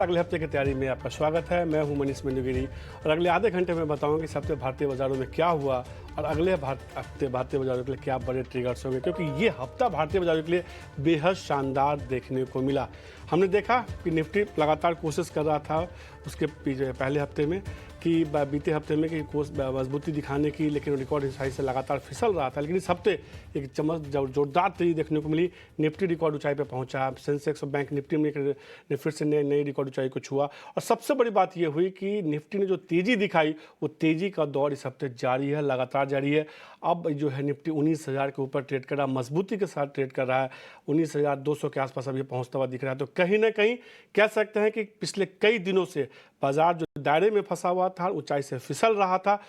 अगले हफ्ते की तैयारी में आपका स्वागत है। मैं हूं मनीष मंजूगिरी और अगले आधे घंटे में बताऊंगा कि इस हफ्ते भारतीय बाजारों में क्या हुआ और अगले हफ्ते भारतीय बाजारों के लिए क्या बड़े ट्रिगर्स होंगे, क्योंकि ये हफ्ता भारतीय बाजारों के लिए बेहद शानदार देखने को मिला। हमने देखा कि निफ्टी लगातार कोशिश कर रहा था उसके पहले हफ्ते में कि बीते हफ्ते में कि मजबूती दिखाने की, लेकिन रिकॉर्ड ऊंचाई से लगातार फिसल रहा था। लेकिन इस हफ्ते एक जोरदार तेजी देखने को मिली। निफ्टी रिकॉर्ड ऊंचाई पर पहुंचा, सेंसेक्स और बैंक निफ्टी में फिर से नई रिकॉर्ड ऊंचाई को छुआ। और सबसे बड़ी बात यह हुई कि निफ्टी ने जो तेजी दिखाई वो तेजी का दौर इस हफ्ते जारी है, लगातार जारी है। अब जो है निफ्टी 19,000 के ऊपर ट्रेड कर रहा है, मजबूती के साथ ट्रेड कर रहा है। 19,200 के आसपास अभी पहुंचता हुआ दिख रहा है। तो कहीं ना कहीं कह सकते हैं कि पिछले कई दिनों से बाजार जो दायरे में फंसा हुआ था, ऊंचाई से फिसल रहा था,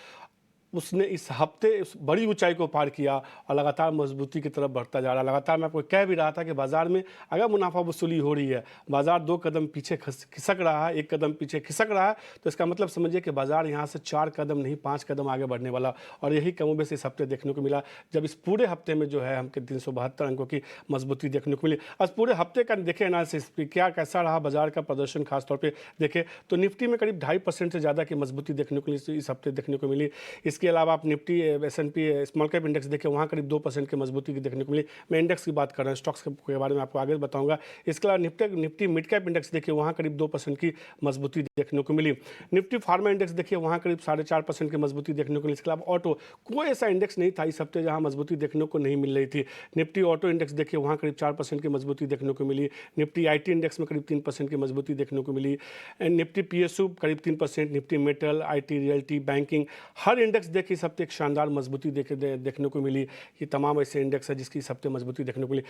उसने इस हफ्ते उस बड़ी ऊंचाई को पार किया और लगातार मजबूती की तरफ बढ़ता जा रहा है। लगातार मैं आपको कह भी रहा था कि बाजार में अगर मुनाफा वसूली हो रही है, बाजार 2 कदम पीछे खिसक रहा है, 1 कदम पीछे खिसक रहा है, तो इसका मतलब समझिए कि बाजार यहाँ से 4 कदम नहीं 5 कदम आगे बढ़ने वाला। और यही कमोबेश इस हफ्ते देखने को मिला, जब इस पूरे हफ्ते में जो है हमके 372 अंकों की मजबूती देखने को मिली। आज पूरे हफ्ते का देखें एनालिसिस क्या कैसा रहा बाजार का प्रदर्शन, खासतौर पर देखें तो निफ्टी में करीब 2.5% से ज़्यादा की मजबूती देखने को इस हफ्ते देखने को मिली। इसके अलावा आप Nifty S&P small cap index देखिए, वहाँ करीब 2% की मजबूती की देखने को मिली। मैं इंडेक्स की बात कर रहा हूँ, स्टॉक्स के बारे में आपको आगे बताऊंगा। इसके अलावा निफ्टी मिड कैप इंडेक्स देखिए, वहाँ करीब 2% की मजबूती देखने को मिली। निफ्टी फार्मा इंडेक्स देखिए, वहाँ करीब 4.5% की मजबूती देखने को मिली। इसके अलावा ऑटो, कोई ऐसा इंडेक्स नहीं था इस हफ्ते जहाँ मजबूती देखने को नहीं मिल रही थी। निफ्टी ऑटो इंडेक्स देखिए, वहाँ करीब 4% की मजबूती देखने को मिली। निफ्टी IT इंडेक्स में करीब 3% की मजबूती देखने को मिली। निफ्टी PSU करीब 3%, Nifty metal, IT realty, banking, her index देखिए इस हफ्ते एक शानदार मजबूती देखने को मिली। ये तमाम ऐसे इंडेक्स है जिसकी इस हफ्ते मजबूती देखने को मिली।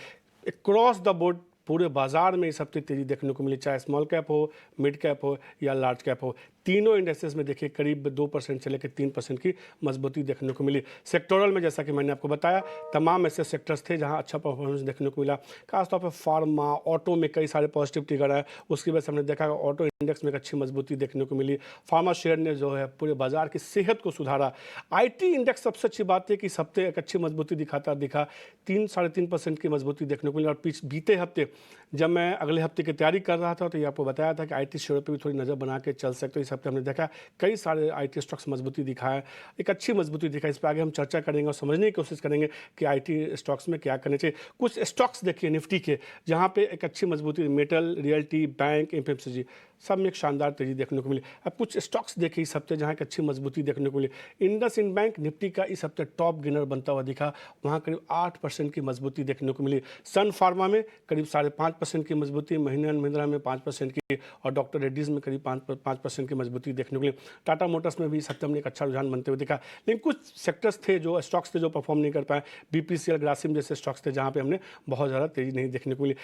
क्रॉस द बोर्ड पूरे बाजार में इस हफ्ते तेजी देखने को मिली, चाहे स्मॉल कैप हो, मिड कैप हो या लार्ज कैप हो। तीनों इंडेक्सेस में देखिए करीब 2% से लेकर 3% की मजबूती देखने को मिली। सेक्टोरल में जैसा कि मैंने आपको बताया, तमाम ऐसे सेक्टर्स थे जहां अच्छा परफॉर्मेंस देखने को मिला। खासतौर पर फार्मा, ऑटो में कई सारे पॉजिटिव ट्रिगर है। उसकी वजह से हमने देखा ऑटो इंडेक्स में एक अच्छी मजबूती देखने को मिली। फार्मा शेयर ने जो है पूरे बाजार की सेहत को सुधारा। IT इंडेक्स सबसे अच्छी बात है कि इस हफ्ते एक अच्छी मजबूती दिखा 3-3.5% की मजबूती देखने को मिली। और बीते हफ्ते जब मैं अगले हफ्ते की तैयारी कर रहा था तो ये आपको बताया था कि IT शेयर पर भी थोड़ी नज़र बना के चल सकते हो। इस हफ्ते हमने देखा कई सारे IT स्टॉक्स मजबूती दिखाया, एक अच्छी मजबूती दिखाई। इस पर आगे हम चर्चा करेंगे और समझने की कोशिश करेंगे कि IT स्टॉक्स में क्या करना चाहिए। कुछ स्टॉक्स देखिए निफ्टी के जहाँ पे एक अच्छी मजबूती, मेटल, रियल्टी, बैंक, FMCG, सब में एक शानदार तेजी देखने को मिली। अब कुछ स्टॉक्स देखिए इस हफ्ते जहाँ एक अच्छी मजबूती देखने को मिली। इंडसइंड बैंक निफ्टी का इस हफ्ते टॉप गेनर बनता हुआ दिखा, वहाँ करीब 8% की मजबूती देखने को मिली। सन फार्मा में करीब 5.5% की मजबूती, महिंद्रा एंड महिंद्रा में 5% की, और डॉक्टर रेड्डीज में करीब 5% की मजबूती देखने को मिली। टाटा मोटर्स में भी इस हफ्ते हमने एक अच्छा रुझान बनते हुए दिखा। लेकिन कुछ सेक्टर्स थे, जो स्टॉक्स थे जो परफॉर्म नहीं कर पाए। BPCL, ग्रासिम जैसे स्टॉक्स थे जहाँ पे हमने बहुत ज़्यादा तेजी नहीं देखने को मिली।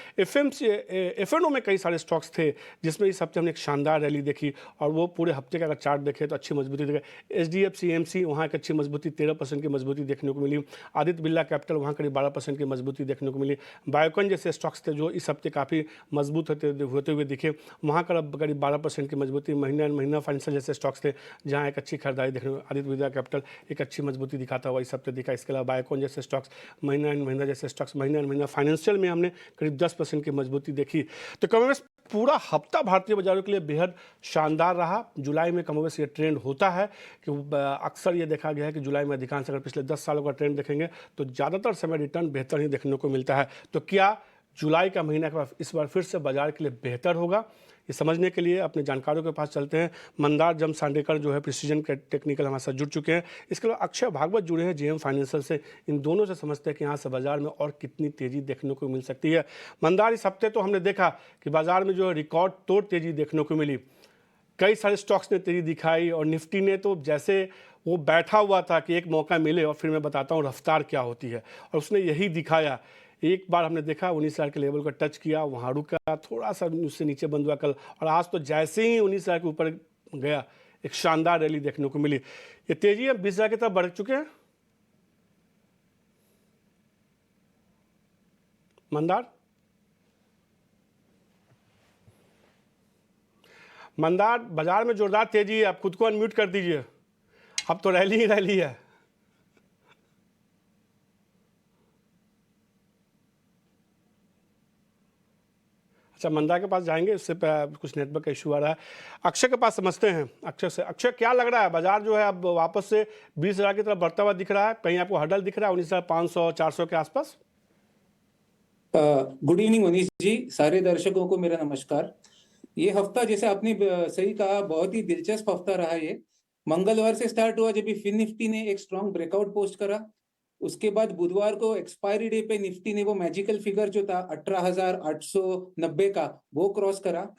FNO में कई सारे स्टॉक्स थे जिसमें इस हफ्ते हमने एक शानदार रैली देखी, और वो पूरे हफ्ते का अगर चार्ट देखें तो अच्छी मजबूती देखा। HDFC AMC, वहाँ एक अच्छी मजबूती 13% की मजबूती देखने को मिली। आदित्य बिरला कैपिटल, वहाँ करीब 12% की मजबूती देखने को मिली। बायोकॉन जैसे स्टॉक्स थे जो इस हफ्ते काफ़ी मजबूत होते हुए दिखे, वहाँ करीब 12% की मजबूती। महिंद्रा एंड महिंद्रा फाइनेंशियल जैसे स्टॉक्स थे जहाँ एक अच्छी खरीदारी देखने को। आदित्य बिरला कैपिटल एक अच्छी मजबूती दिखाता हुआ इस हफ्ते दिखा। इसके अलावा बायोकॉन जैसे स्टॉक्स, महिंद्रा एंड महिंद्रा जैसे stocks, Mahindra and Mahindra financial में हमने करीब 10% की मजबूती देखी। तो कमोबेश पूरा हफ्ता भारतीय बाजारों के लिए बेहद शानदार रहा। जुलाई में कमोबेश ये ट्रेंड होता है कि अक्सर ये देखा गया है कि जुलाई में अधिकांश, अगर पिछले 10 सालों का ट्रेंड देखेंगे तो ज़्यादातर समय रिटर्न बेहतर ही देखने को मिलता है। तो क्या जुलाई का महीना इस बार फिर से बाजार के लिए बेहतर होगा? ये समझने के लिए अपने जानकारों के पास चलते हैं। मंदार जमसांडेकर जो है प्रिसीजन टेक्निकल हमारे साथ जुड़ चुके हैं। इसके अलावा अक्षय भागवत जुड़े हैं JM फाइनेंशियल से। इन दोनों से समझते हैं कि यहाँ से बाजार में और कितनी तेजी देखने को मिल सकती है। मंदार, इस हफ्ते तो हमने देखा कि बाजार में जो है रिकॉर्ड तोड़ तेजी देखने को मिली। कई सारे स्टॉक्स ने तेजी दिखाई, और निफ्टी ने तो जैसे वो बैठा हुआ था कि एक मौका मिले और फिर मैं बताता हूँ रफ्तार क्या होती है, और उसने यही दिखाया। एक बार हमने देखा 19,000 के लेवल को टच किया, वहाँ रुका, थोड़ा सा उससे नीचे बंद हुआ कल, और आज तो जैसे ही 19,000 के ऊपर गया एक शानदार रैली देखने को मिली। ये तेजी अब 20,000 की तरफ बढ़ चुके हैं। मंदार बाजार में जोरदार तेजी है। आप खुद को अनम्यूट कर दीजिए, अब तो रैली ही रैली है। अच्छा, मंदा के पास जाएंगे, उससे कुछ नेटवर्क का इशू आ रहा है। अक्षय के पास समझते हैं, अक्षय से। अक्षय, क्या लग रहा है, बाजार जो है अब वापस से 20,000 की तरफ बढ़ता हुआ दिख रहा है? कहीं आपको हर्डल दिख रहा है 19,500 400 के आसपास? गुड इवनिंग मनीष जी, सारे दर्शकों को मेरा नमस्कार। ये हफ्ता जैसे आपने सही कहा, बहुत ही दिलचस्प हफ्ता रहा ये। मंगलवार से स्टार्ट हुआ जब फिन निफ्टी ने एक स्ट्रॉन्ग ब्रेकआउट पोस्ट करा। उसके बाद बुधवार को एक्सपायरी डे पे निफ्टी ने वो मैजिकल फिगर जो था 18,890 का, वो क्रॉस करा।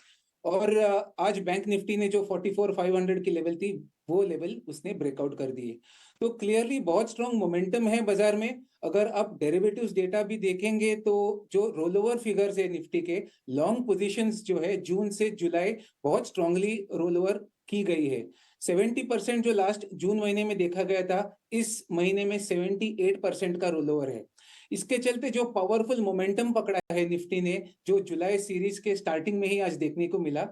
और आज बैंक निफ्टी ने जो 44,500 की लेवल थी, वो लेवल उसने ब्रेकआउट कर दिए। तो क्लियरली बहुत स्ट्रॉन्ग मोमेंटम है बाजार में। अगर आप डेरिवेटिव्स डेटा भी देखेंगे तो जो रोल ओवर फिगर्स है निफ्टी के, लॉन्ग पोजीशंस जो है जून से जुलाई बहुत स्ट्रांगली रोल ओवर की गई है। 70% जो लास्ट जून महीने में देखा गया था, इस महीने में 78% का रोल ओवर है। इसके चलते जो पावरफुल मोमेंटम पकड़ा है निफ्टी ने, जो जुलाई सीरीज के स्टार्टिंग में ही आज देखने को मिला।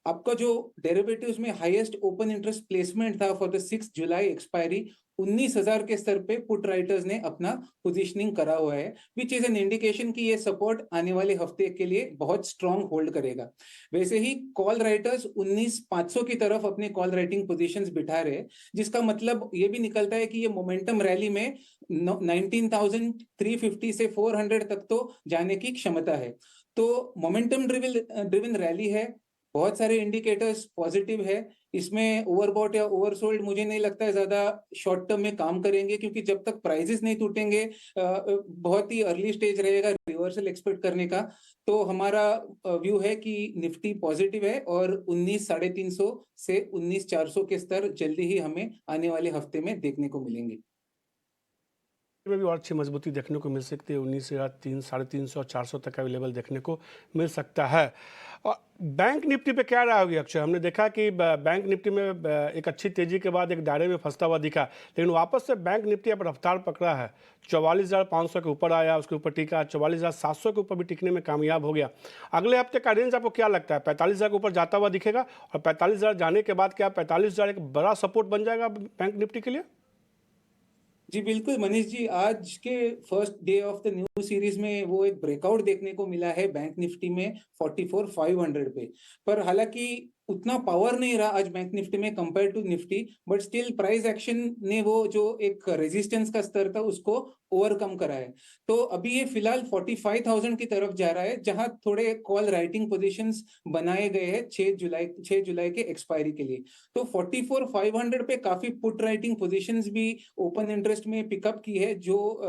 आपका जो डेरिवेटिव्स में हाईएस्ट ओपन इंटरेस्ट प्लेसमेंट था फॉर द 6 जुलाई एक्सपायरी, 19,000 के स्तर पे पुट राइटर्स ने अपना पोजीशनिंग करा हुआ है, विच इज एन इंडिकेशन कि ये सपोर्ट आने वाले हफ्ते के लिए बहुत स्ट्रांग होल्ड करेगा। वैसे ही कॉल राइटर्स 19,500 की तरफ अपने कॉल राइटिंग पोजीशंस बिठा रहे, जिसका मतलब ये भी निकलता है कि ये मोमेंटम रैली में 19,350 से 400 तक तो जाने की क्षमता है। तो मोमेंटम ड्रिवन रैली है, बहुत सारे इंडिकेटर्स पॉजिटिव है। इसमें ओवरबॉट या ओवरसोल्ड मुझे नहीं लगता है ज्यादा शॉर्ट टर्म में काम करेंगे, क्योंकि जब तक प्राइसेस नहीं टूटेंगे बहुत ही अर्ली स्टेज रहेगा रिवर्सल एक्सपेक्ट करने का। तो हमारा व्यू है कि निफ्टी पॉजिटिव है और 19,350 से 19,400 के स्तर जल्दी ही हमें आने वाले हफ्ते में देखने को मिलेंगे। में भी और अच्छी मजबूती देखने को मिल सकती है। 19,300 350 400 तक का भी लेवल देखने को मिल सकता है। और बैंक निफ्टी पे क्या राय होगी अक्षय? हमने देखा कि बैंक निफ्टी में एक अच्छी तेजी के बाद एक दायरे में फंसता हुआ दिखा, लेकिन वापस से बैंक निफ्टी अब रफ्तार पकड़ा है। 44,500 के ऊपर आया, उसके ऊपर टिका, 44,700 के ऊपर भी टिकने में कामयाब हो गया। अगले हफ्ते का रेंज आपको क्या लगता है? 45,000 के ऊपर जाता हुआ दिखेगा? और 45,000 जाने के बाद क्या 45,000 एक बड़ा सपोर्ट बन जाएगा बैंक निफ्टी के लिए? जी बिल्कुल मनीष जी, आज के first day of the new series में वो एक ब्रेकआउट देखने को मिला है बैंक निफ्टी में 44,500 पे। पर हालांकि उतना पावर नहीं रहा आज बैंक निफ्टी में compare to Nifty, but still price action ने वो जो एक रेजिस्टेंस का स्तर था उसको ओवरकम करा है। तो अभी ये फिलहाल 45,000 की तरफ जा रहा है, जहां थोड़े कॉल राइटिंग पोजीशंस बनाए गए हैं 6 जुलाई के एक्सपायरी के लिए। तो 44,500 पे काफी पुट राइटिंग पोजीशंस भी ओपन इंटरेस्ट में पिकअप की है, जो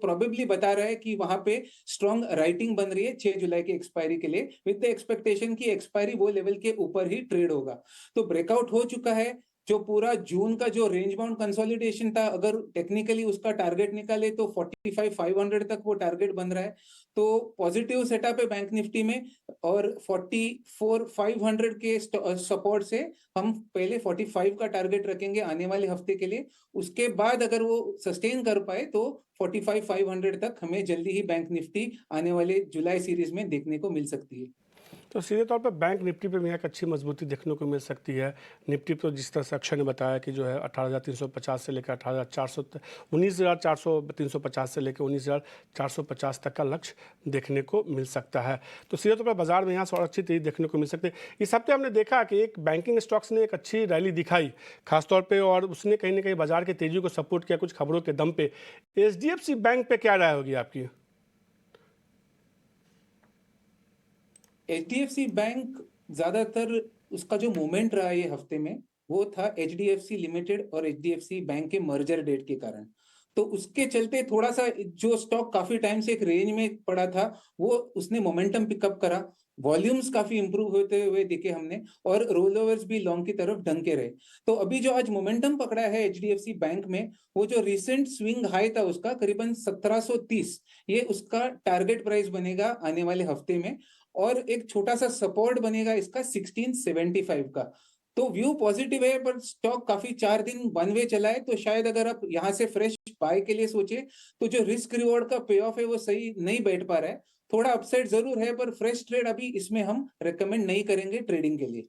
प्रोबेबली बता रहा है कि वहां पे स्ट्रॉन्ग राइटिंग बन रही है 6 जुलाई के एक्सपायरी के लिए, विद द एक्सपेक्टेशन की एक्सपायरी वो लेवल के ऊपर ही ट्रेड होगा। तो ब्रेकआउट हो चुका है। जो पूरा जून का जो रेंज बाउंड कंसोलिडेशन था, अगर टेक्निकली उसका टारगेट निकाले तो 45,500 तक वो टारगेट बन रहा है। तो पॉजिटिव सेटअप है बैंक निफ्टी में। और 44,500 के सपोर्ट से हम पहले 45 का टारगेट रखेंगे आने वाले हफ्ते के लिए। उसके बाद अगर वो सस्टेन कर पाए तो 45,500 तक हमें जल्दी ही बैंक निफ्टी आने वाले जुलाई सीरीज में देखने को मिल सकती है। तो सीधे तौर पर बैंक निफ्टी पे भी एक अच्छी मजबूती देखने को मिल सकती है। निफ्टी तो जिस तरह से अक्षय ने बताया कि जो है 18,350 से लेकर 18,400 19,400 350 से लेकर 19,450 तक का लक्ष्य देखने को मिल सकता है। तो सीधे तौर पर बाजार में यहाँ से और अच्छी तेजी देखने को मिल सकती है। इस हफ्ते हमने देखा कि एक बैंकिंग स्टॉक्स ने एक अच्छी रैली दिखाई खासतौर पर, और उसने कहीं ना कहीं बाजार की तेजी को सपोर्ट किया कुछ खबरों के दम पे। HDFC बैंक पे क्या राय होगी आपकी? HDFC बैंक ज्यादातर उसका जो मूवमेंट रहा ये हफ्ते में, वो था HDFC लिमिटेड और HDFC बैंक के मर्जर डेट के कारण। तो उसके चलते थोड़ा सा जो स्टॉक काफी टाइम से एक रेंज में पड़ा था, वो उसने मोमेंटम पिकअप करा। वॉल्यूम्स काफी इंप्रूव होते हुए दिखे हमने, और रोल ओवर्स भी लॉन्ग की तरफ ढंके रहे। तो अभी जो आज मोमेंटम पकड़ा है HDFC बैंक में, वो जो रिसेंट स्विंग हाई था उसका करीबन 1730, ये उसका टारगेट प्राइस बनेगा आने वाले हफ्ते में। और एक छोटा सा सपोर्ट बनेगा इसका 1675 का। तो व्यू पॉजिटिव है, पर स्टॉक काफी 4 दिन वन वे चला है। तो शायद अगर आप यहाँ से फ्रेश बाय के लिए सोचे तो जो रिस्क रिवॉर्ड का पे ऑफ है वो सही नहीं बैठ पा रहा है। थोड़ा अपसाइड जरूर है, पर फ्रेश ट्रेड अभी इसमें हम रेकमेंड नहीं करेंगे ट्रेडिंग के लिए।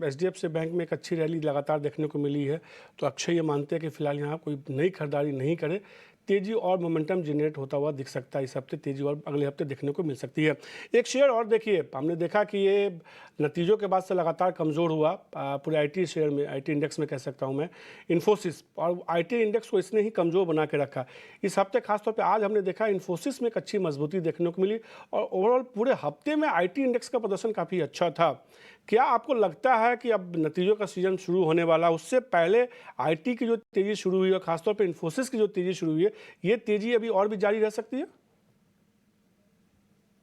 HDFC बैंक में एक अच्छी रैली लगातार देखने को मिली है, तो अक्षय ये मानते हैं कि फिलहाल यहाँ कोई नई खरीदारी नहीं करे, तेजी और मोमेंटम जनरेट होता हुआ दिख सकता है। इस हफ्ते तेजी और अगले हफ्ते देखने को मिल सकती है। एक शेयर और देखिए, हमने देखा कि ये नतीजों के बाद से लगातार कमज़ोर हुआ, पूरे आईटी शेयर में, आईटी इंडेक्स में कह सकता हूं मैं, इन्फोसिस, और आईटी इंडेक्स को इसने ही कमज़ोर बना के रखा। इस हफ्ते खासतौर पे आज हमने देखा इन्फोसिस में एक अच्छी मजबूती देखने को मिली और ओवरऑल पूरे हफ्ते में आईटी इंडेक्स का प्रदर्शन काफ़ी अच्छा था। क्या आपको लगता है कि अब नतीजों का सीजन शुरू होने वाला, उससे पहले आईटी की जो तेज़ी शुरू हुई है, खासतौर पे इन्फोसिस की जो तेज़ी शुरू हुई है, ये तेज़ी अभी और भी जारी रह सकती है?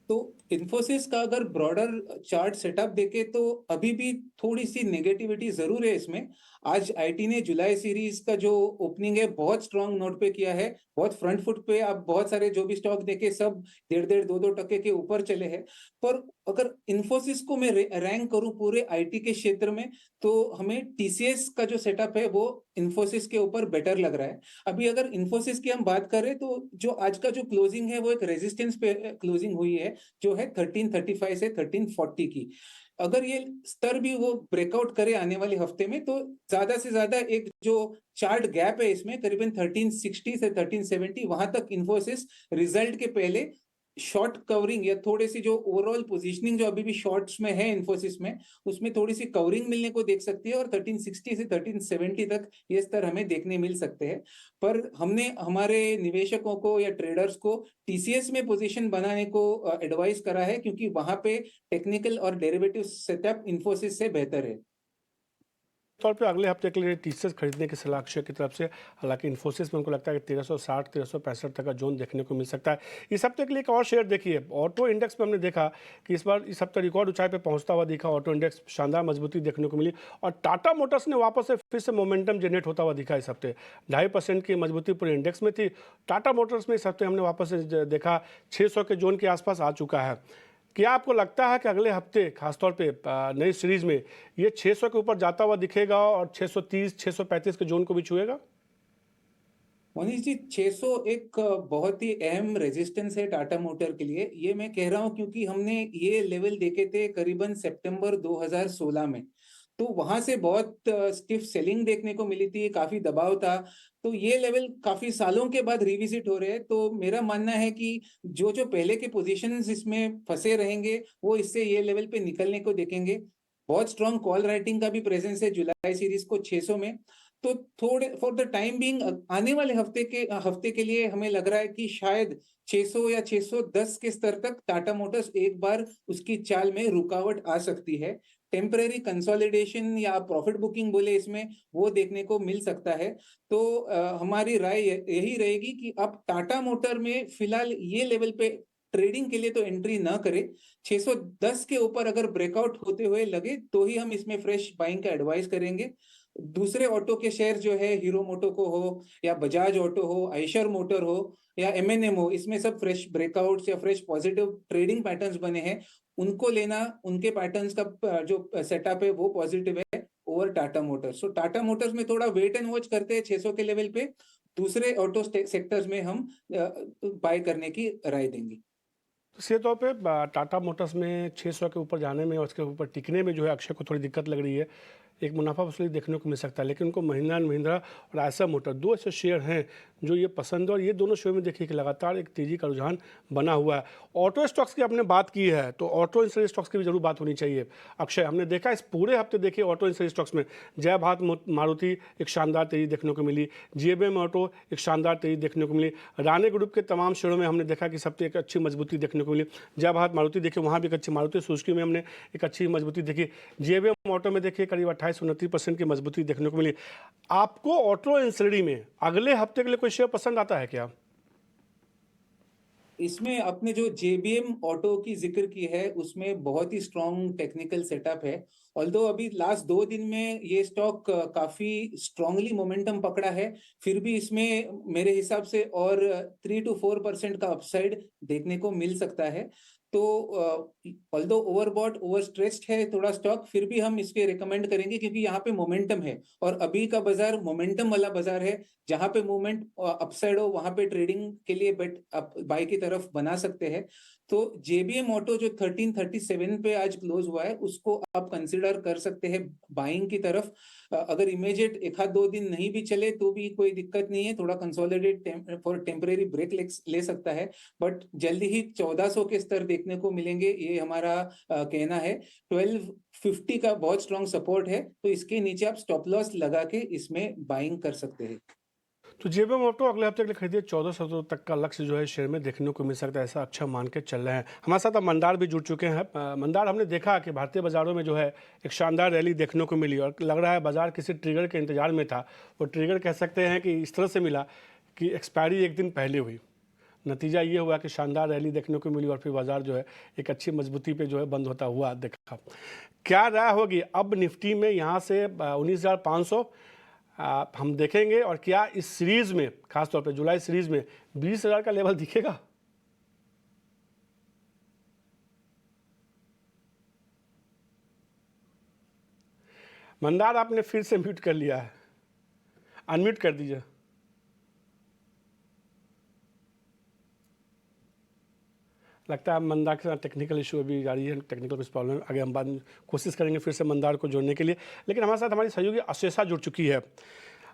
तो इन्फोसिस का अगर ब्रॉडर चार्ट सेटअप देखे तो अभी भी थोड़ी सी नेगेटिविटी जरूर है इसमें। आज आईटी ने जुलाई सीरीज का जो ओपनिंग है बहुत स्ट्रांग नोट पे किया है, बहुत फ्रंट फुट पे। आप बहुत सारे जो भी स्टॉक देखे सब 1.5-2% के ऊपर चले हैं। पर अगर इन्फोसिस को मैं रैंक करूं पूरे आईटी के क्षेत्र में, तो हमें टीसीएस का जो सेटअप है वो इन्फोसिस के ऊपर बेटर लग रहा है। अभी अगर इन्फोसिस की हम बात करें तो जो आज का जो क्लोजिंग है वो एक रेजिस्टेंस पे क्लोजिंग हुई है, जो है 1335 से 1340 की। अगर ये स्तर भी वो ब्रेकआउट करे आने वाले हफ्ते में, तो ज्यादा से ज्यादा एक जो चार्ट गैप है इसमें करीबन 1360 से 1370, वहां तक इन्फोसिस रिजल्ट के पहले शॉर्ट कवरिंग या थोड़ी सी जो ओवरऑल पोजीशनिंग जो अभी भी शॉर्ट्स में है इन्फोसिस में, उसमें थोड़ी सी कवरिंग मिलने को देख सकती है और 1360 से 1370 तक ये स्तर हमें देखने मिल सकते हैं। पर हमने हमारे निवेशकों को या ट्रेडर्स को टीसीएस में पोजीशन बनाने को एडवाइस करा है, क्योंकि वहां पे टेक्निकल और डेरिवेटिव सेटअप इन्फोसिस से बेहतर है। तौर पे अगले हफ्ते के लिए टीसीएस खरीदने की सलाह अक्षय की तरफ से। हालांकि इन्फोसिस में उनको लगता है कि 1360 1365 तक का जोन देखने को मिल सकता है। इस हफ्ते के लिए एक और शेयर देखिए, ऑटो इंडेक्स में हमने देखा कि इस हफ्ते रिकॉर्ड ऊंचाई पे पहुंचता हुआ दिखा। ऑटो इंडेक्स शानदार मजबूती देखने को मिली और टाटा मोटर्स ने वापस से फिर से मोमेंटम जनरेट होता हुआ दिखा। इस हफ्ते 2.5% की मजबूती पूरे इंडेक्स में थी। टाटा मोटर्स में इस हफ्ते हमने वापस से देखा 600 के जोन के आसपास आ चुका है। क्या आपको लगता है कि अगले हफ्ते खासतौर पे नई सीरीज में ये 600 के ऊपर जाता हुआ दिखेगा और 630 635 के जोन को भी छुएगा? मनीष जी, 600 एक बहुत ही अहम रेजिस्टेंस है टाटा मोटर के लिए। ये मैं कह रहा हूं क्योंकि हमने ये लेवल देखे थे करीबन सितंबर 2016 में। तो वहां से बहुत स्टिफ सेलिंग देखने को मिली थी, काफी दबाव था। तो ये लेवल काफी सालों के बाद रिविजिट हो रहे हैं। तो मेरा मानना है कि जो जो पहले के पोजीशंस इसमें फंसे रहेंगे वो इससे ये लेवल पे निकलने को देखेंगे। बहुत स्ट्रॉन्ग कॉल राइटिंग का भी प्रेजेंस है जुलाई सीरीज को 600 में। तो थोड़े फॉर द टाइम बीइंग आने वाले हफ्ते के लिए हमें लग रहा है कि शायद 600 या 610 के स्तर तक टाटा मोटर्स एक बार उसकी चाल में रुकावट आ सकती है। टेम्परेरी कंसोलिडेशन या प्रॉफिट बुकिंग बोले इसमें, वो देखने को मिल सकता है। तो हमारी राय यही रहेगी कि अब टाटा मोटर में फिलहाल ये लेवल पे ट्रेडिंग के लिए तो एंट्री ना करे। 610 के ऊपर अगर ब्रेकआउट होते हुए लगे तो ही हम इसमें फ्रेश बाइंग का एडवाइस करेंगे। दूसरे ऑटो के शेयर जो है, हीरो मोटो को हो या बजाज ऑटो हो, आयशर मोटर हो या एमएनएम हो, इसमें सब फ्रेश ब्रेकआउट्स या फ्रेश पॉजिटिव ट्रेडिंग पैटर्न्स बने हैं। उनको लेना, उनके पैटर्न्स का जो सेटअप है वो पॉजिटिव है ओवर टाटा मोटर्स। सो टाटा मोटर्स में थोड़ा वेट एंड वॉच करते हैं 600 के लेवल पे। दूसरे ऑटो सेक्टर्स में हम बाय करने की राय देंगे। सीधे तौर पे टाटा मोटर्स में 600 के ऊपर जाने में और उसके ऊपर टिकने में जो है अक्षय को थोड़ी दिक्कत लग रही है। एक मुनाफा वसूली देखने को मिल सकता है, लेकिन उनको महिंद्रा एंड महिंद्रा और आयशर मोटर दो ऐसे शेयर हैं जो ये पसंद है और ये दोनों शेयर में देखिए कि लगातार एक तेजी का रुझान बना हुआ है। ऑटो स्टॉक्स की आपने बात की है तो ऑटो इंश्योरेंस स्टॉक्स की भी जरूर बात होनी चाहिए। अक्षय, हमने देखा इस पूरे हफ्ते देखिए ऑटो इंश्योरेंस स्टॉक्स में जय भारत मारुति एक शानदार तेजी देखने को मिली, जेबीएम ऑटो एक शानदार तेजी देखने को मिली, राणे ग्रुप के तमाम शेयरों में हमने देखा कि सब एक अच्छी मजबूती देखने को मिली। जय भारत मारुति देखिए वहाँ भी एक अच्छी, मारुति सुजुकी में हमने एक अच्छी मजबूती देखी, जेबीएम ऑटो में देखिए करीब 28-29% की मजबूती देखने को मिली। आपको ऑटो इंश्योरेंस में अगले हफ्ते के लिए कोई शेयर पसंद आता है क्या? इसमें आपने जो जेबीएम ऑटो की जिक्र की है उसमें बहुत ही स्ट्रॉन्ग टेक्निकल सेटअप है। ऑल्दो अभी लास्ट 2 दिन में ये स्टॉक काफी स्ट्रांगली मोमेंटम पकड़ा है, फिर भी इसमें मेरे हिसाब से और 3 to 4% का अपसाइड देखने को मिल सकता है। तो ऑल्दो ओवरबॉट ओवर स्ट्रेच्ड है थोड़ा स्टॉक, फिर भी हम इसके रिकमेंड करेंगे क्योंकि यहाँ पे मोमेंटम है और अभी का बाजार मोमेंटम वाला बाजार है। जहां पे मूवमेंट अपसाइड हो वहां पे ट्रेडिंग के लिए बेट बाय की तरफ बना सकते हैं। तो JBM ऑटो जो 1337 पे आज क्लोज हुआ है, उसको आप कंसिडर कर सकते हैं बाइंग की तरफ। अगर इमीडिएट एक आध 2 दिन नहीं भी चले तो भी कोई दिक्कत नहीं है, थोड़ा कंसोलिडेट फॉर टेम्परेरी ब्रेक ले सकता है, बट जल्दी ही 1400 के स्तर देखने को मिलेंगे, ये हमारा कहना है। 1250 का बहुत स्ट्रॉन्ग सपोर्ट है, तो इसके नीचे आप स्टॉप लॉस लगा के इसमें बाइंग कर सकते हैं। तो JBM ऑटो अगले हफ्ते के लिए खरीदिए, 1400 तक का लक्ष्य जो है शेयर में देखने को मिल सकता है, ऐसा अच्छा मान के चल रहे हैं। हमारे साथ अब मंदार भी जुड़ चुके हैं। मंदार, हमने देखा कि भारतीय बाजारों में जो है एक शानदार रैली देखने को मिली और लग रहा है बाजार किसी ट्रिगर के इंतजार में था। वो ट्रिगर कह सकते हैं कि इस तरह से मिला कि एक्सपायरी एक दिन पहले हुई। नतीजा ये हुआ कि शानदार रैली देखने को मिली और फिर बाजार जो है एक अच्छी मजबूती पे जो है बंद होता हुआ देखा। क्या राय होगी अब निफ्टी में यहाँ से 19,500 हम देखेंगे, और क्या इस सीरीज में, खासतौर पे जुलाई सीरीज में 20,000 का लेवल दिखेगा? मंदार, आपने फिर से म्यूट कर लिया है, अनम्यूट कर दीजिए। लगता है मंदार के साथ टेक्निकल इशू अभी जारी है, टेक्निकल कुछ प्रॉब्लम। आगे हम बाद में कोशिश करेंगे फिर से मंदार को जोड़ने के लिए। लेकिन हमारे साथ हमारी सहयोगी अशेषा जुड़ चुकी है।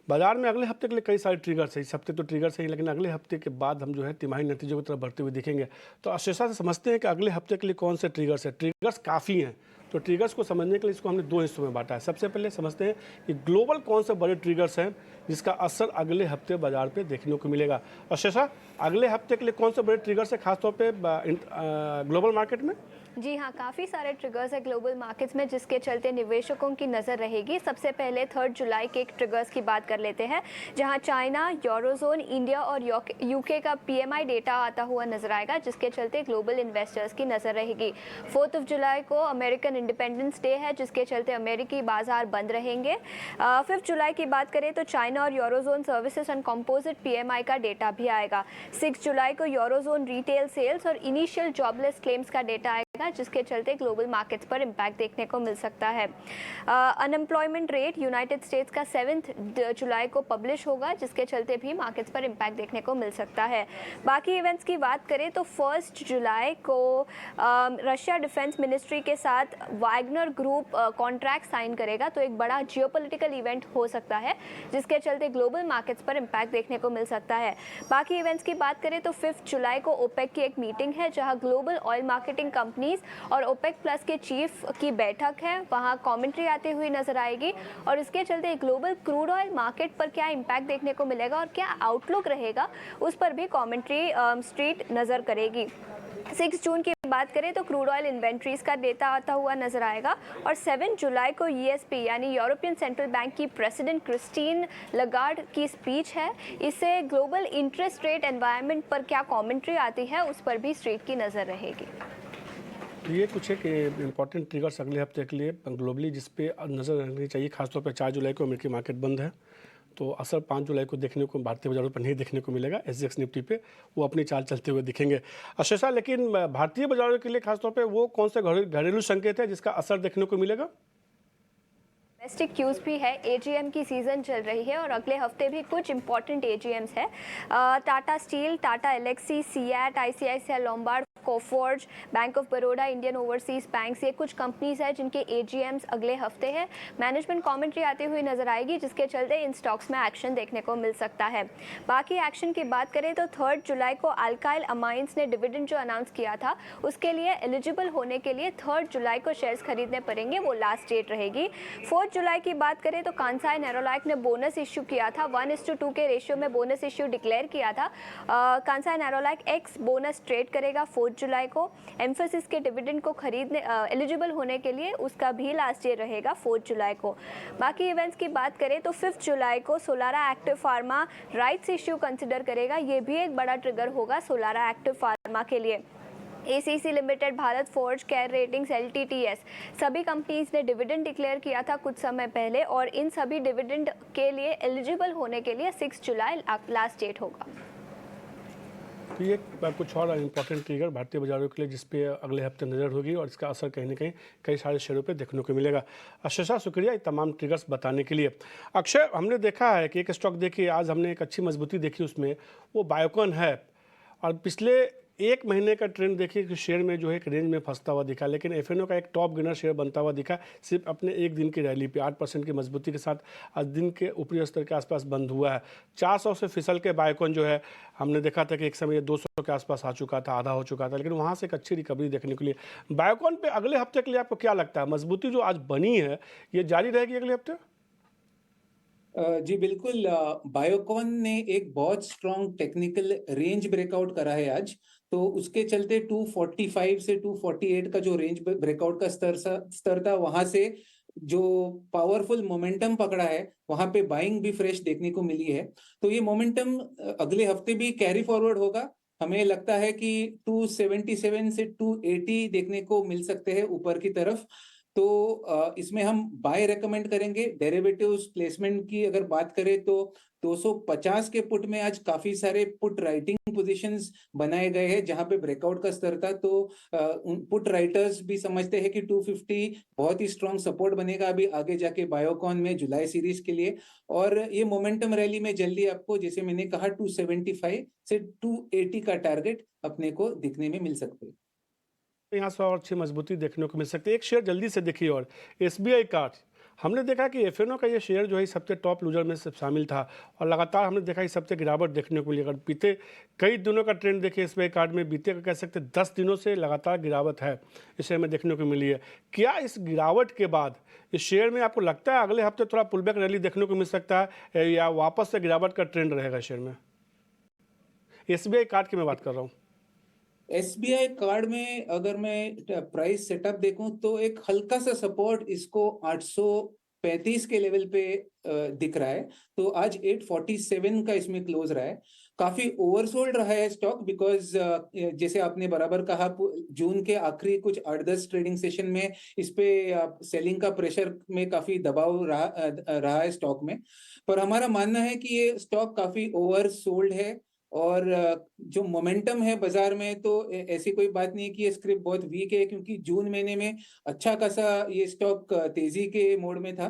बाजार में अगले हफ्ते के लिए कई सारे ट्रिगर्स है, इस हफ्ते तो ट्रिगर्स है, लेकिन अगले हफ्ते के बाद हम जो है तिमाही नतीजों की तरफ बढ़ते हुए दिखेंगे। तो अशेषा से समझते हैं कि अगले हफ्ते के लिए कौन से ट्रिगर्स है। ट्रिगर्स काफ़ी हैं, तो ट्रिगर्स को समझने के लिए इसको हमने 2 हिस्सों में बांटा है। सबसे पहले समझते हैं कि ग्लोबल कौन से बड़े ट्रिगर्स हैं जिसका असर अगले हफ्ते बाजार पे देखने को मिलेगा। अशेषा, अगले हफ्ते के लिए कौन से बड़े ट्रिगर्स है खासतौर पे ग्लोबल मार्केट में? जी हाँ, काफ़ी सारे ट्रिगर्स है ग्लोबल मार्केट्स में जिसके चलते निवेशकों की नज़र रहेगी। सबसे पहले 3 जुलाई के एक ट्रिगर्स की बात कर लेते हैं, जहां चाइना, यूरोजोन, इंडिया और यूके का PMI डेटा आता हुआ नजर आएगा, जिसके चलते ग्लोबल इन्वेस्टर्स की नज़र रहेगी। 4 जुलाई को अमेरिकन इंडिपेंडेंस डे है, जिसके चलते अमेरिकी बाजार बंद रहेंगे। 5 जुलाई की बात करें तो चाइना और eurozone services and composite PMI का डेटा भी आएगा। 6 जुलाई को यूरोजोन रिटेल सेल्स और इनिशियल जॉबलेस क्लेम्स का डेटा आएगा, जिसके चलते ग्लोबल मार्केट्स पर इम्पैक्ट देखने को मिल सकता है। अनएम्प्लॉयमेंट रेट यूनाइटेड स्टेट्स का 7 जुलाई को पब्लिश होगा, जिसके चलते भी मार्केट्स पर इम्पैक्ट देखने को मिल सकता है। बाकी इवेंट्स की बात करें तो 1 जुलाई को रशिया डिफेंस मिनिस्ट्री के साथ वैगनर ग्रुप कॉन्ट्रैक्ट साइन करेगा, तो एक बड़ा जियोपॉलिटिकल इवेंट हो सकता है, जिसके चलते ग्लोबल मार्केट्स पर इम्पैक्ट देखने को मिल सकता है। बाकी इवेंट्स की बात करें तो 5 जुलाई को ओपेक की एक मीटिंग है, जहां ग्लोबल ऑयल मार्केटिंग कंपनीज और ओपेक प्लस के चीफ की बैठक है, वहां कमेंट्री आती हुई नजर आएगी, और इसके चलते ग्लोबल क्रूड ऑयल मार्केट पर क्या इम्पैक्ट देखने को मिलेगा और क्या आउटलुक रहेगा, उस पर भी कमेंट्री स्ट्रीट नजर करेगी। 6 जून की बात करें तो क्रूड ऑयल इन्वेंट्रीज का डेटा आता हुआ नजर आएगा, और 7 जुलाई को ESP यानी यूरोपियन सेंट्रल बैंक की प्रेसिडेंट क्रिस्टीन लगार्ड की स्पीच है। इससे ग्लोबल इंटरेस्ट रेट एनवायरनमेंट पर क्या कमेंट्री आती है, उस पर भी स्ट्रीट की नज़र रहेगी। तो ये कुछ एक इंपॉर्टेंट ट्रिगर्स अगले हफ्ते के लिए ग्लोबली जिस पे नज़र रखनी चाहिए। खासतौर पर 4 जुलाई को अमेरिकी मार्केट बंद है, तो असर 5 जुलाई को देखने को भारतीय बाजारों पर नहीं देखने को मिलेगा। SGX निफ्टी पे वो अपनी चाल चलते हुए दिखेंगे। अशेषा, लेकिन भारतीय बाजारों के लिए खासतौर पे वो कौन से घरेलू संकेत है जिसका असर देखने को मिलेगा? डोमेस्टिक क्यूज भी है, AGM की सीज़न चल रही है और अगले हफ्ते भी कुछ इंपॉर्टेंट AGMs है। Tata steel, Tata Elxsi, CEAT, ICICI Lombard, Coforge, bank of Baroda, Indian overseas banks, ये कुछ कंपनीज हैं जिनके AGMs अगले हफ्ते हैं। मैनेजमेंट कमेंट्री आती हुई नजर आएगी, जिसके चलते इन स्टॉक्स में एक्शन देखने को मिल सकता है। बाकी एक्शन की बात करें तो 3 जुलाई को अल्काइल अमाइंस ने डिविडेंड जो अनाउंस किया था, उसके लिए एलिजिबल होने के लिए 3 जुलाई को शेयर्स खरीदने पड़ेंगे, वो लास्ट डेट रहेगी। 4 जुलाई की बात करें तो कांसाई नेरोलैक ने बोनस इश्यू किया था, 1:2 के रेशियो में बोनस इश्यू डिक्लेयर किया था। Kansai Nerolac x bonus trade करेगा 4 जुलाई को। एम्फेसिस के डिविडेंड को खरीदने एलिजिबल होने के लिए उसका भी लास्ट डे रहेगा 4 जुलाई को। बाकी इवेंट्स की बात करें तो 5 जुलाई को Solara active pharma rights issue consider करेगा, ये भी एक बड़ा ट्रिगर होगा सोलारा एक्टिव फार्मा के लिए। ACC limited, Bharat forge, care ratings, LTTS सभी कंपनीज ने डिविडेंड डिक्लेयर किया था कुछ समय पहले, और इन सभी डिविडेंड के लिए एलिजिबल होने के लिए 6 जुलाई लास्ट डेट होगा। तो ये कुछ और इंपॉर्टेंट ट्रिगर भारतीय बाजारों के लिए जिस पे अगले हफ्ते नज़र होगी और इसका असर कहीं ना कहीं कई सारे शेयरों पे देखने को मिलेगा। अशेषा, शुक्रिया ये तमाम ट्रिगर्स बताने के लिए। अक्षय, हमने देखा है कि एक स्टॉक देखिए, आज हमने एक अच्छी मजबूती देखी उसमें, वो बायोकॉन है, और पिछले एक महीने का ट्रेंड देखिए कि शेयर में जो है एक रेंज में फंसता हुआ दिखा, लेकिन एफएनओ का एक टॉप गेनर शेयर बनता हुआ दिखा सिर्फ अपने एक दिन की रैली पे 8% की मजबूती के साथ आज दिन के ऊपरी स्तर के आसपास बंद हुआ है। 400 से फिसल के बायोकॉन जो है हमने देखा था कि एक समय ये 200 के आसपास आ चुका था, आधा हो चुका था, लेकिन वहाँ से एक अच्छी रिकवरी देखने के लिए बायोकॉन पे अगले हफ्ते के लिए आपको क्या लगता है? मजबूती जो आज बनी है ये जारी रहेगी अगले हफ्ते? जी बिल्कुल। बायोकॉन ने एक बहुत स्ट्रॉन्ग टेक्निकल रेंज ब्रेकआउट करा है आज, तो उसके चलते 245 से 248 का जो रेंज ब्रेकआउट का स्तर था, वहां से जो पावरफुल मोमेंटम पकड़ा है, वहां पे बाइंग भी फ्रेश देखने को मिली है। तो ये मोमेंटम अगले हफ्ते भी कैरी फॉरवर्ड होगा। हमें लगता है कि 277 से 280 देखने को मिल सकते हैं ऊपर की तरफ। तो इसमें हम बाय रेकमेंड करेंगे। डेरिवेटिव्स प्लेसमेंट की अगर बात करें तो 250 के पुट में आज काफी सारे पुट राइटिंग पोजीशंस बनाए गए हैं जहां पे ब्रेकआउट का स्तर था। तो पुट राइटर्स भी समझते हैं कि 250 बहुत ही स्ट्रॉन्ग सपोर्ट बनेगा अभी आगे जाके बायोकॉन में जुलाई सीरीज के लिए। और ये मोमेंटम रैली में जल्दी आपको, जैसे मैंने कहा, 275 से 280 का टारगेट अपने को दिखने में मिल सकते हैं। यहाँ से और अच्छी मजबूती देखने को मिल सकती है। एक शेयर जल्दी से देखिए, और एसबीआई कार्ड हमने देखा कि एफएनओ का ये शेयर जो है सबसे टॉप लूजर में से शामिल था और लगातार हमने देखा इस सबसे गिरावट देखने को मिली। अगर बीते कई दिनों का ट्रेंड देखिए एसबीआई कार्ड में, बीते कह सकते 10 दिनों से लगातार गिरावट है इस शेयर में देखने को मिली है। क्या इस गिरावट के बाद इस शेयर में आपको लगता है अगले हफ्ते थोड़ा पुलबैक रैली देखने को मिल सकता है या वापस से गिरावट का ट्रेंड रहेगा शेयर में? एसबीआई कार्ड की मैं बात कर रहा हूँ। एसबीआई कार्ड में अगर मैं प्राइस सेटअप देखूं तो एक हल्का सा सपोर्ट इसको 835 के लेवल पे दिख रहा है। तो आज 847 का इसमें क्लोज रहा है। काफी ओवरसोल्ड रहा है स्टॉक, बिकॉज जैसे आपने बराबर कहा, जून के आखिरी कुछ 8-10 ट्रेडिंग सेशन में इस पे सेलिंग का प्रेशर में काफी दबाव रहा है स्टॉक में। पर हमारा मानना है कि ये स्टॉक काफी ओवरसोल्ड है और जो मोमेंटम है बाजार में, तो ऐसी कोई बात नहीं है कि ये स्क्रिप्ट बहुत वीक है, क्योंकि जून महीने में अच्छा खासा ये स्टॉक तेजी के मोड में था।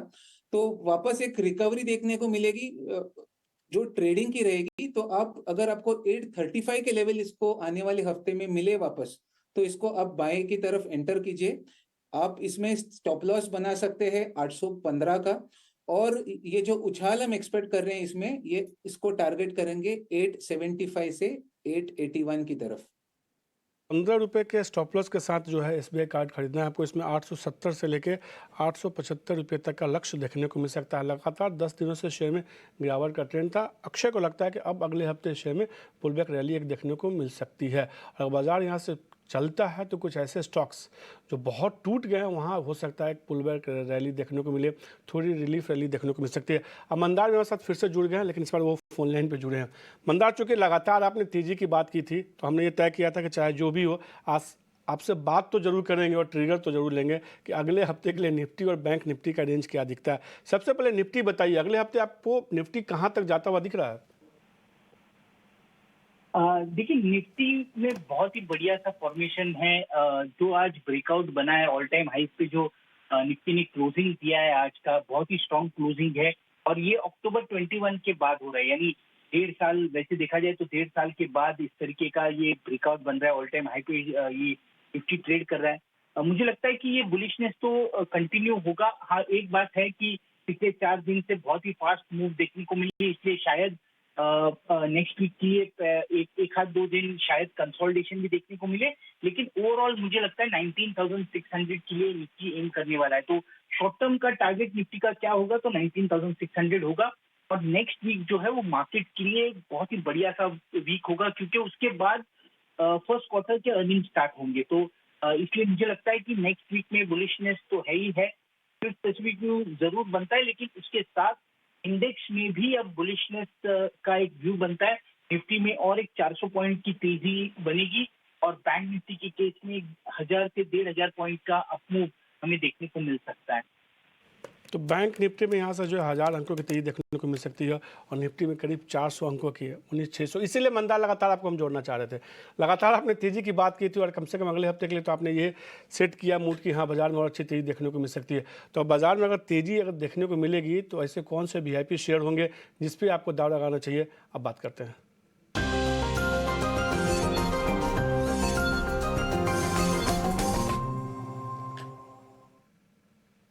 तो वापस एक रिकवरी देखने को मिलेगी जो ट्रेडिंग की रहेगी। तो आप, अगर आपको 835 के लेवल इसको आने वाले हफ्ते में मिले वापस, तो इसको आप बाय की तरफ एंटर कीजिए। आप इसमें स्टॉप लॉस बना सकते हैं 815 का, और ये जो उछाल हम एक्सपेक्ट कर रहे हैं इसमें, ये इसको टारगेट करेंगे 875 से 881 की तरफ। 15 रुपये के स्टॉप लॉस के साथ जो है एसबीआई कार्ड खरीदना है आपको। इसमें 870 से लेके 875 रुपये तक का लक्ष्य देखने को मिल सकता है। लगातार 10 दिनों से शेयर में गिरावट का ट्रेंड था। अक्षय को लगता है कि अब अगले हफ्ते शेयर में पुलबैक रैली एक देखने को मिल सकती है। और बाजार यहाँ से चलता है तो कुछ ऐसे स्टॉक्स जो बहुत टूट गए हैं वहाँ हो सकता है एक पुलबैक रैली देखने को मिले, थोड़ी रिलीफ रैली देखने को मिल सकती है। अब मंदार मेरे साथ फिर से जुड़ गए हैं, लेकिन इस बार वो फोन लाइन पे जुड़े हैं। मंदार, चूँकि लगातार आपने तेजी की बात की थी तो हमने ये तय किया था कि चाहे जो भी हो आज आपसे बात तो जरूर करेंगे और ट्रिगर तो जरूर लेंगे कि अगले हफ्ते के लिए निफ्टी और बैंक निफ्टी का रेंज क्या दिखता है। सबसे पहले निफ्टी बताइए, अगले हफ्ते आपको निफ्टी कहाँ तक जाता हुआ दिख रहा है? देखिए, निफ्टी में बहुत ही बढ़िया सा फॉर्मेशन है जो आज ब्रेकआउट बना है। ऑल टाइम हाई पे जो निफ्टी ने क्लोजिंग दिया है आज का, बहुत ही स्ट्रॉन्ग क्लोजिंग है और ये अक्टूबर 21 के बाद हो रहा है, यानी 1.5 साल, वैसे देखा जाए तो 1.5 साल के बाद इस तरीके का ये ब्रेकआउट बन रहा है। ऑल टाइम हाई पे ये निफ्टी ट्रेड कर रहा है। मुझे लगता है कि ये बुलिशनेस तो कंटिन्यू होगा। हाँ, एक बात है कि पिछले 4 दिन से बहुत ही फास्ट मूव देखने को मिली, इसलिए शायद नेक्स्ट वीक की एक आध 2 दिन शायद कंसोलिडेशन भी देखने को मिले, लेकिन ओवरऑल मुझे लगता है 19,600 के लिए निफ्टी एम करने वाला है। तो शॉर्ट टर्म का टारगेट निफ्टी का क्या होगा, तो 19,600 होगा। और नेक्स्ट वीक जो है वो मार्केट के लिए बहुत ही बढ़िया सा वीक होगा, क्योंकि उसके बाद फर्स्ट क्वार्टर के अर्निंग स्टार्ट होंगे। तो इसलिए मुझे लगता है कि नेक्स्ट वीक में बुलिशनेस तो है ही है, फिर स्पेसिफिक व्यू जरूर बनता है, लेकिन उसके साथ इंडेक्स में भी अब बुलिशनेस का एक व्यू बनता है। निफ्टी में और एक 400 पॉइंट की तेजी बनेगी और बैंक निफ्टी के केस में 1000 से 1500 पॉइंट का अपमूव हमें देखने को मिल सकता है। तो बैंक निफ्टी में यहाँ से जो है 1000 अंकों की तेजी देखने को मिल सकती है और निफ्टी में करीब 400 अंकों की है, 19,600। इसीलिए मंदार लगातार आपको हम जोड़ना चाह रहे थे। लगातार आपने तेजी की बात की थी और कम से कम अगले हफ्ते के लिए तो आपने ये सेट किया मूड कि हाँ बाजार में और अच्छी तेजी देखने को मिल सकती है। तो बाजार में अगर तेजी अगर देखने को मिलेगी तो ऐसे कौन से VIP शेयर होंगे जिस पर आपको दाव लगाना चाहिए, अब बात करते हैं।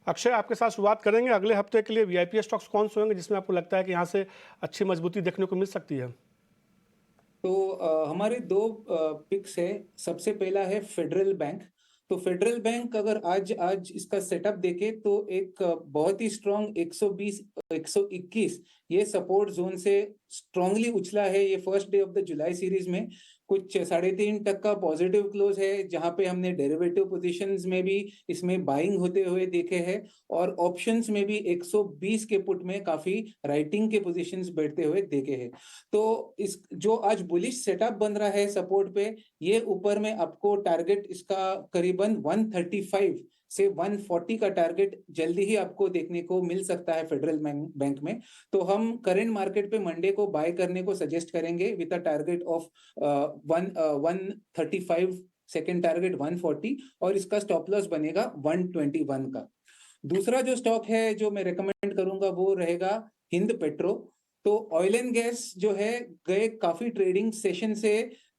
अक्षय, आपके साथ शुरुआत करेंगे। अगले हफ्ते के लिए वीआईपी स्टॉक्स कौन से होंगे जिसमें आपको लगता है कि यहाँ से अच्छी मजबूती देखने को मिल सकती है? तो हमारे दो पिक्स है। सबसे पहला है फेडरल बैंक। तो फेडरल बैंक अगर आज आज इसका सेटअप देखे तो एक बहुत ही स्ट्रॉन्ग 120 121 ये सपोर्ट जोन से स्ट्रांगली उछला है ये first day of the July series में। कुछ 3.5% का पॉजिटिव क्लोज है, जहां पे हमने डेरिवेटिव पोजीशंस में भी इसमें बाइंग होते हुए देखे हैं और ऑप्शंस में भी 120 के पुट में काफी राइटिंग के पोजीशंस बैठते हुए देखे हैं। तो इस जो आज बुलिश सेटअप बन रहा है सपोर्ट पे, ये ऊपर में आपको टारगेट इसका करीबन 135 से 140 का टारगेट जल्दी ही आपको देखने को मिल सकता है फेडरल बैंक में। तो हम करंट मार्केट पे मंडे को बाय करने को सजेस्ट करेंगे with a target of 135, second target 140 और इसका स्टॉप लॉस बनेगा 121 का। दूसरा जो स्टॉक है जो मैं रेकमेंड करूंगा वो रहेगा हिंद पेट्रो। तो ऑयल एंड गैस जो है गए काफी ट्रेडिंग सेशन से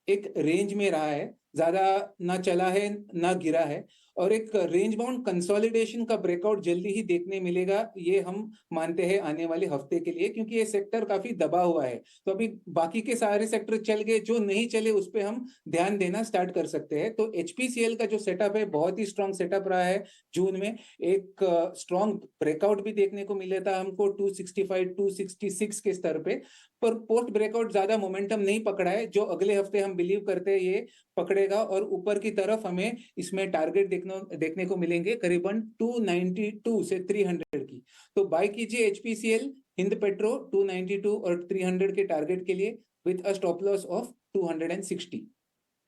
एक रेंज में रहा है, ज्यादा ना चला है ना गिरा है और एक रेंज बाउंड कंसोलिडेशन का ब्रेकआउट जल्दी ही देखने मिलेगा, ये हम मानते हैं आने वाले हफ्ते के लिए, क्योंकि ये सेक्टर काफी दबा हुआ है। तो अभी बाकी के सारे सेक्टर चल गए, जो नहीं चले उस पे हम ध्यान देना स्टार्ट कर सकते हैं। तो एचपीसीएल का जो सेटअप है बहुत ही स्ट्रॉन्ग सेटअप रहा है। जून में एक स्ट्रॉन्ग ब्रेकआउट भी देखने को मिला था हमको 265 266 के स्तर पे, पर पोस्ट ब्रेकआउट ज्यादा मोमेंटम नहीं पकड़ा है। जो अगले हफ्ते हम बिलीव करते हैं ये पकड़ेगा और ऊपर की तरफ हमें इसमें टारगेट देखने को मिलेंगे करीबन 292 से 300 की। तो बाय कीजिए एचपीसीएल, हिंद पेट्रो 292 और 300 के टारगेट के लिए with a stop loss of 260।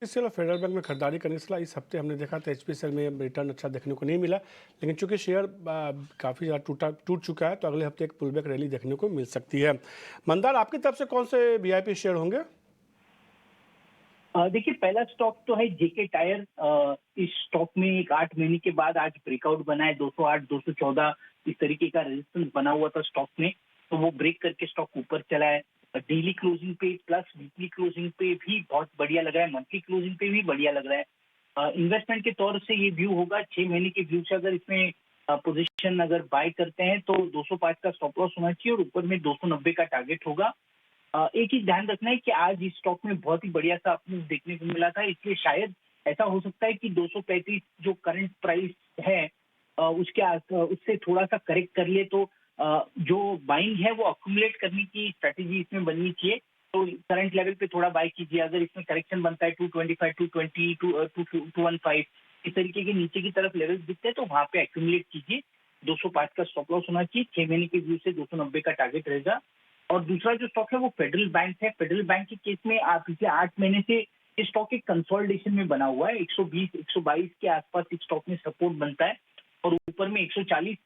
इससे फेडरल बैंक में खरीदारी करने से इस हफ्ते हमने देखा था एचपीसीएल में रिटर्न अच्छा देखने को नहीं मिला, लेकिन चूंकि शेयर काफ़ी ज़्यादा टूट चुका है तो अगले हफ्ते एक पुलबैक रैली देखने को मिल सकती है। मंदार, आपकी तरफ से कौन से वीआईपी शेयर होंगे? देखिए, पहला स्टॉक तो है जेके टायर। इस स्टॉक में एक 8 महीने के बाद आज ब्रेकआउट बना है। 208 214 इस तरीके का रेजिस्टेंस बना हुआ था स्टॉक में, तो वो ब्रेक करके स्टॉक ऊपर चला है। डेली क्लोजिंग पे प्लस वीकली क्लोजिंग पे भी बहुत बढ़िया लग रहा है, मंथली क्लोजिंग पे भी बढ़िया लग रहा है। इन्वेस्टमेंट के तौर से ये व्यू होगा 6 महीने के व्यू से, अगर इसमें पोजीशन अगर बाय करते हैं तो 205 का स्टॉप लॉस होना चाहिए और ऊपर में 290 का टारगेट होगा। एक ही ध्यान रखना है कि आज इस स्टॉक में बहुत ही बढ़िया सा आपको देखने को मिला था, इसलिए शायद ऐसा हो सकता है कि 235 जो करंट प्राइस है उससे थोड़ा सा करेक्ट कर ले तो जो बाइंग है वो अक्यूमुलेट करने की स्ट्रेटेजी इसमें बननी चाहिए। तो करंट लेवल पे थोड़ा बाय कीजिए। अगर इसमें करेक्शन बनता है 225 220 215 इस तरीके के नीचे की तरफ लेवल दिखते हैं तो वहां पे अक्यूमुलेट कीजिए। 205 का स्टॉप लॉस होना चाहिए। 6 महीने के व्यू से 290 का टारगेट रहेगा। और दूसरा जो स्टॉक है वो फेडरल बैंक है। फेडरल बैंक के केस में आप पिछले 8 महीने से इस स्टॉक एक कंसोलिडेशन में बना हुआ है। 120 122 के आसपास इस स्टॉक में सपोर्ट बनता है और ऊपर में 140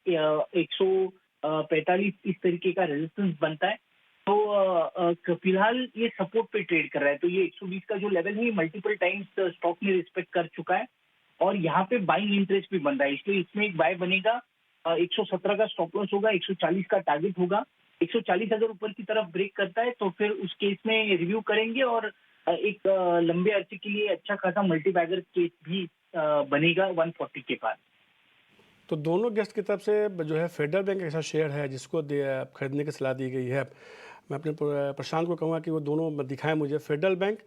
145 इस तरीके का रेजिस्टेंस बनता है। तो फिलहाल ये सपोर्ट पे ट्रेड कर रहा है, तो ये 120 का जो लेवल है ये मल्टीपल टाइम्स स्टॉक ने रिस्पेक्ट कर चुका है और यहाँ पे बाइंग इंटरेस्ट भी बन रहा है, इसलिए इसमें एक बाय बनेगा। 117 का स्टॉप लॉस होगा, 140 का टारगेट होगा। 140 अगर ऊपर की तरफ ब्रेक करता है तो फिर उस केस में रिव्यू करेंगे और एक लंबे अरसे के लिए अच्छा खासा मल्टीबैगर केस भी बनेगा 140 के पास। तो दोनों गेस्ट की तरफ से जो है फेडरल बैंक ऐसा शेयर है जिसको खरीदने की सलाह दी गई है। मैं अपने प्रशांत को कहूँगा कि वो दोनों दिखाएं मुझे। फेडरल बैंक,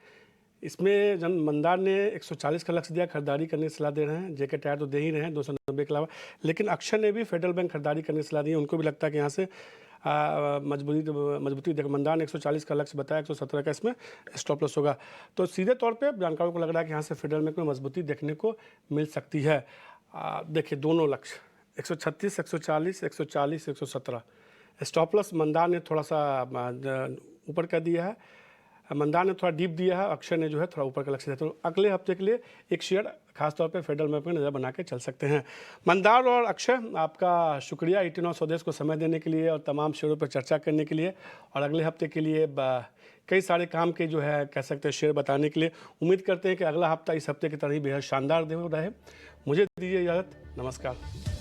इसमें जन मंदार ने 140 का लक्ष्य दिया, खरीदारी करने की सलाह दे रहे हैं। जेके टायर तो दे ही रहे हैं 290 के अलावा, लेकिन अक्षय ने भी फेडरल बैंक खरीदारी करने की सलाह दी है। उनको भी लगता है कि यहाँ से मजबूती देखो। मंदार ने 140 का लक्ष्य बताया, 117 का इसमें स्टॉप लॉस होगा। तो सीधे तौर पे जानकारों को लग रहा है कि यहाँ से फेडरल बैंक में मजबूती देखने को मिल सकती है। देखिए दोनों लक्ष्य 136 140 140 117 स्टॉप लॉस मंदार ने थोड़ा सा ऊपर कर दिया है, मंदार ने थोड़ा डीप दिया है, अक्षय ने जो है थोड़ा ऊपर का लक्ष्य दिया। तो अगले हफ्ते के लिए एक शेयर खासतौर पे फेडरल बैंक में नज़र बना के चल सकते हैं। मंदार और अक्षय, आपका शुक्रिया 18 स्वदेश को समय देने के लिए और तमाम शेयरों पर चर्चा करने के लिए और अगले हफ्ते के लिए कई सारे काम के जो है कह सकते हैं शेयर बताने के लिए। उम्मीद करते हैं कि अगला हफ्ता इस हफ्ते की तरह ही बेहद शानदार रहे। मुझे दीजिए इजाज़त, नमस्कार।